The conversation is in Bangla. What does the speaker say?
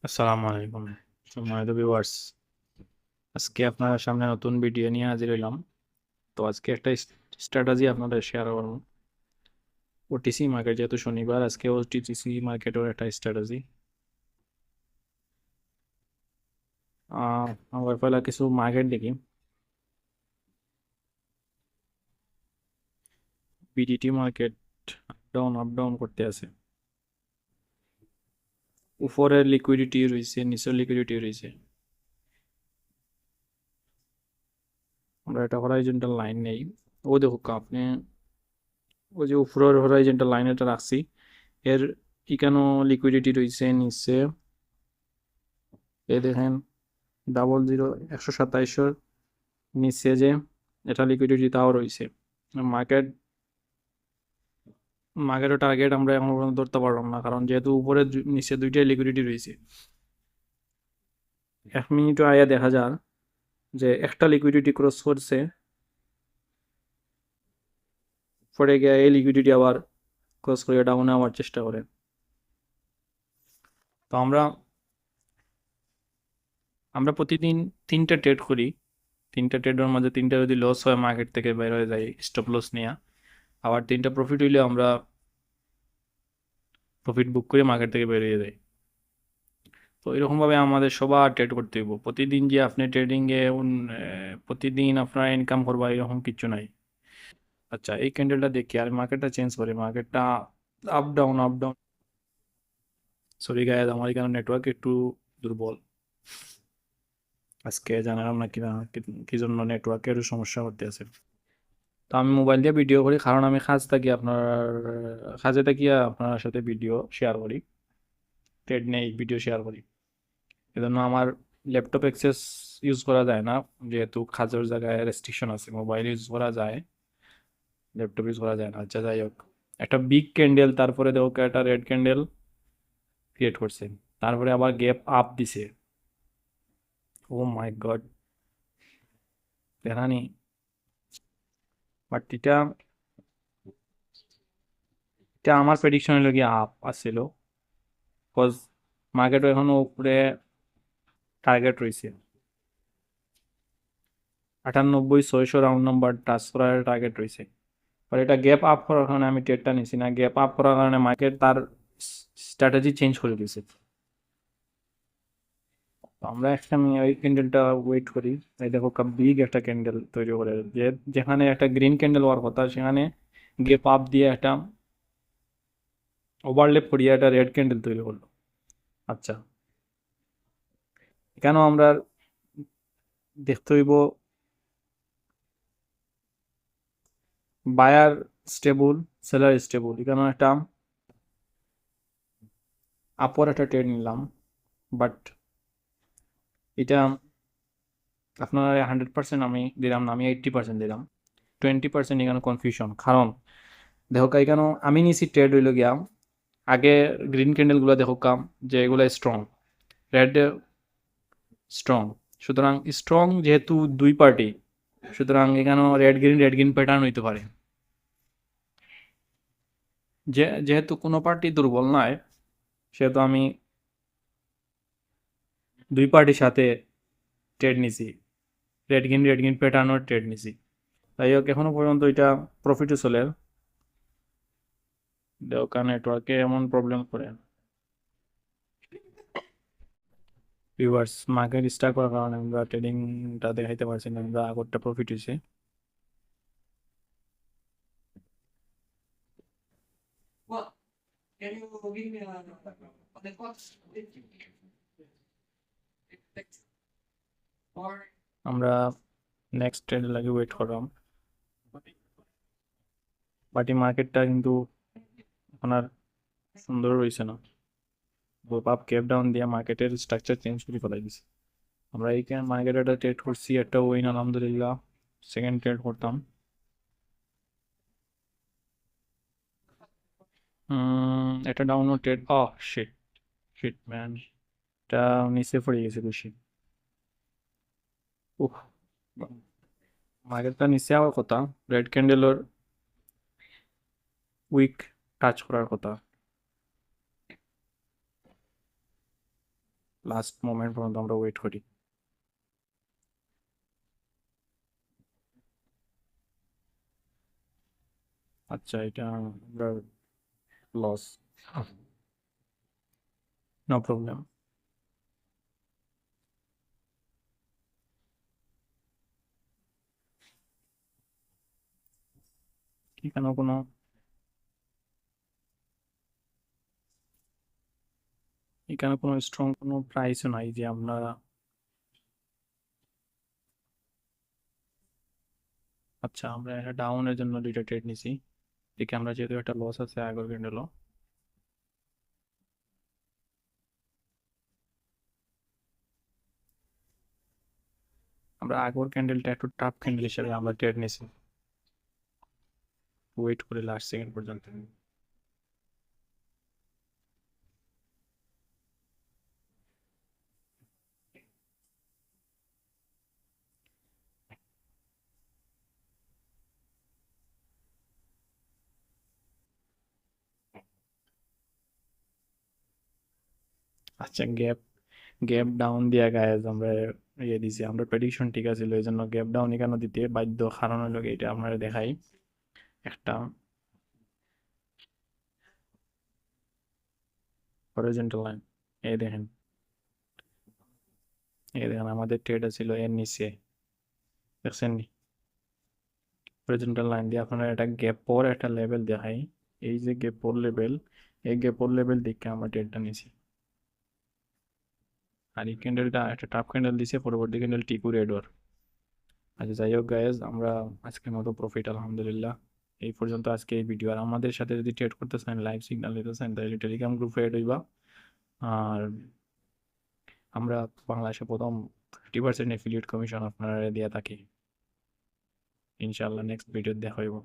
আসসালামু আলাইকুম সম্মানিত ভিউয়ার্স। আজকে আপনার সামনে নতুন ভিডিও নিয়ে হাজির হইলাম। তো আজকে একটা স্ট্র্যাটেজি আপনাদের শেয়ার করব। ওটিসি মার্কেট যেহেতু শনিবার, আজকে ওটিসি মার্কেটের একটা স্ট্র্যাটেজি। আমরা পয়লা কিছু মার্কেট দেখি। বিডিটি মার্কেট আপ ডাউন করতে আছে। উপরের লিকুইডিটি রয়েছে, নিচের লিকুইডিটি রয়েছে। আমরা একটা হরাইজন্টাল লাইন নেই। ও দেখো আপনি, ওই যে উপরের হরাইজন্টাল লাইন এটা রাখছি, এর এখানেও লিকুইডিটি রয়েছে নিচে। এই দেখেন 00 127 নিচে যে এটা লিকুইডিটি তাও রয়েছে। মার্কেট মার্কেটের টার্গেট আমরা এখন পর্যন্ত ধরতে পারলাম না, কারণ যেহেতু উপরে নিচে দুইটাই লিকুইডিটি রয়েছে। 1 মিনিটও আয়া দেখা যায় যে একটা লিকুইডিটি ক্রস করছে, পরে গিয়ে এই লিকুইডিটি আবার ক্রস করে ডাউনে আবার চেষ্টা করে। তো আমরা আমরা প্রতিদিন 3টা ট্রেড করি। 3টা ট্রেডের মধ্যে 3টা যদি লস হয় মার্কেট থেকে বের হয়ে যায় স্টপ লস নিয়ে। আবার 3টা প্রফিট হইলে আমরা প্রফিট বুক করে মার্কেট থেকে বেরিয়ে যাই। তো এরকম ভাবে আমাদের সবার ট্রেড করতে হইব। প্রতিদিন যে আপনি ট্রেডিং এ প্রতিদিন আপনার ইনকাম করবা এরকম কিছু নাই। আচ্ছা, এই ক্যান্ডেলটা দেখি আর মার্কেটটা চেঞ্জ করি। মার্কেটটা up down up down. Sorry guys, আমার এখানে নেটওয়ার্ক একটু দুর্বল আজকে, জানালাম না কিনা কি জন্য নেটওয়ার্কের সমস্যা হতে আছে। তো আমি মোবাইল দিয়ে ভিডিও করি, কারণ আমি কাজে থাকি আপনার সাথে ভিডিও শেয়ার করি। ট্রেড নেই, ভিডিও শেয়ার করি। এজন্য আমার ল্যাপটপ অ্যাক্সেস ইউজ করা যায় না, যেহেতু কাজের জায়গায় রেস্ট্রিকশন আছে। মোবাইল ইউজ করা যায়, ল্যাপটপ ইউজ করা যায় না। আচ্ছা, যাই হোক, একটা বিগ ক্যান্ডেল, তারপরে দেখো একটা রেড ক্যান্ডেল ক্রিয়েট করছে, তারপরে আবার গ্যাপ আপ দিছে। ও মাই গড, দেখানি। বাট এটা এটা আমার প্রেডিকশন হলো গিয়ে আপ আসছিল, কজ মার্কেটও এখনো উপরে টার্গেট রয়েছে। 98,600 রাউন্ড নাম্বার টাচ করার টার্গেট রয়েছে। আর এটা গ্যাপ আপ করার কারণে আমি ট্রেডটা নিছি না। গ্যাপ আপ করার কারণে মার্কেট তার স্ট্র্যাটেজি চেঞ্জ করে দিয়েছে। তো আমরা একটা ওই ক্যান্ডেলটা ওয়েট করি। এই দেখো বিগ একটা ক্যান্ডেল তৈরি করে, যেখানে একটা গ্রিন ক্যান্ডেল হওয়ার কথা সেখানে গ্যাপ আপ দিয়ে একটা ওভারলেপ করিয়ে একটা রেড ক্যান্ডেল তৈরি করলো। আচ্ছা, কেন আমরা দেখতে হইব বায়ার স্টেবল, সেলার স্টেবল। এখানে একটা আপর একটা ট্রেড নিলাম, বাট এটা আপনার 100% আমি দিলাম না, আমি 80% দিলাম। 20% এখানে কনফিউশন, কারণ দেখো এখানে আমি নিছি ট্রেড হইল গিয়া আগে গ্রিন ক্যান্ডেল গুলো দেখো যে এগুলো স্ট্রং, রেড স্ট্রং। সুতরাং স্ট্রং যেহেতু দুই পার্টি, সুতরাং এখানে রেড গ্রিন প্যাটার্ন হইতে পারে। যেহেতু কোনো পার্টি দুর্বল নয়, সেহেতু আমি দুই পার্টির সাথে ট্রেড নিছি, রেড গ্রিন প্যাটার্নও ট্রেড নিছি। তাই হোক, এখনো পর্যন্ত এটা প্রফিটে চলে। দেওকা নেটওয়ার্কে এমন প্রবলেম করে। ভিউয়ার্স, মার্কেট স্টার্ট করার কারণে আমরা ট্রেডিংটা দেখাইতে পারছি না। আমরা আগরটা প্রফিট হয়েছে। আমরা নেক্সট ট্রেড লাগে ওয়েট করলাম, বাট এই মার্কেটটা কিন্তু এখন আর সুন্দর রয়েছে না। আপ ক্যাপ ডাউন দিয়ে মার্কেটের স্ট্রাকচার চেঞ্জ করে ফেলাই দিছে। আমরা এই মার্কেটে একটা ট্রেড করছি, একটা উইন আলহামদুলিল্লাহ। সেকেন্ড ট্রেড করতাম, একটা download trade. Shit, shit man, এটা নিচে পড়ে গেছে বেশি। উহ, মার্কেটটা নিচে আবার কথা, রেড ক্যান্ডেলের উইক টাচ করার কথা। লাস্ট মোমেন্ট পর্যন্ত আমরা ওয়েট করি। আচ্ছা, এটা আমরা লস, নো প্রবলেম। এখানে কোনো এখানে কোনো স্ট্রং কোনো প্রাইসও নাই যে আমরা, আচ্ছা আমরা এটা ডাউনের জন্য দুইটা ট্রেড নিছি, দেখি আমরা যেহেতু একটা লস আছে আগের ক্যান্ডেলও, আমরা আগের ক্যান্ডেলটা একটু টাফ ক্যান্ডেল হিসেবে আমরা ট্রেড নিছি, ওয়েট করে লাস্ট সেকেন্ড পর্যন্ত। আচ্ছা, গ্যাপ গ্যাপ ডাউন দিয়া গায়েজ আমরা ইয়ে দিছি, আমরা প্রেডিকশন ঠিক আছিল এই জন্য গ্যাপ ডাউন এখানে দিতে বাধ্য, কারণ হলো গিয়ে এটা আপনারা দেখাই একটা হরিজন্টাল লাইন, এই দেখেন, এই দেখেন আমাদের ট্রেড ছিল এর নিচে, দেখছেন নি? হরিজন্টাল লাইন দিয়ে আপনারা একটা গ্যাপ পর একটা লেভেল দেখাই, এই যে গ্যাপ পর লেভেল, এই গ্যাপ পর লেভেল দেখে আমরা ট্রেডটা নিছি। আর এই ক্যান্ডেলটা একটা টাফ ক্যান্ডেল দিছে, পরবর্তী ক্যান্ডেল টিকু রেড ওর। আচ্ছা যাই হোক গাইজ, আমরা আজকের মতো প্রফিট আলহামদুলিল্লাহ এই পর্যন্ত আজকে এই ভিডিও। আর আমাদের সাথে যদি ট্রেড করতে চান, লাইভ সিগন্যাল দিতে চান, তাহলে টেলিগ্রাম গ্রুপে এড হইবা। আর আমরা বাংলাদেশে প্রথম 50% এফিলিয়েট কমিশন আপনারা দিয়ে থাকি। ইনশাআল্লাহ নেক্সট ভিডিও দেখা হইব।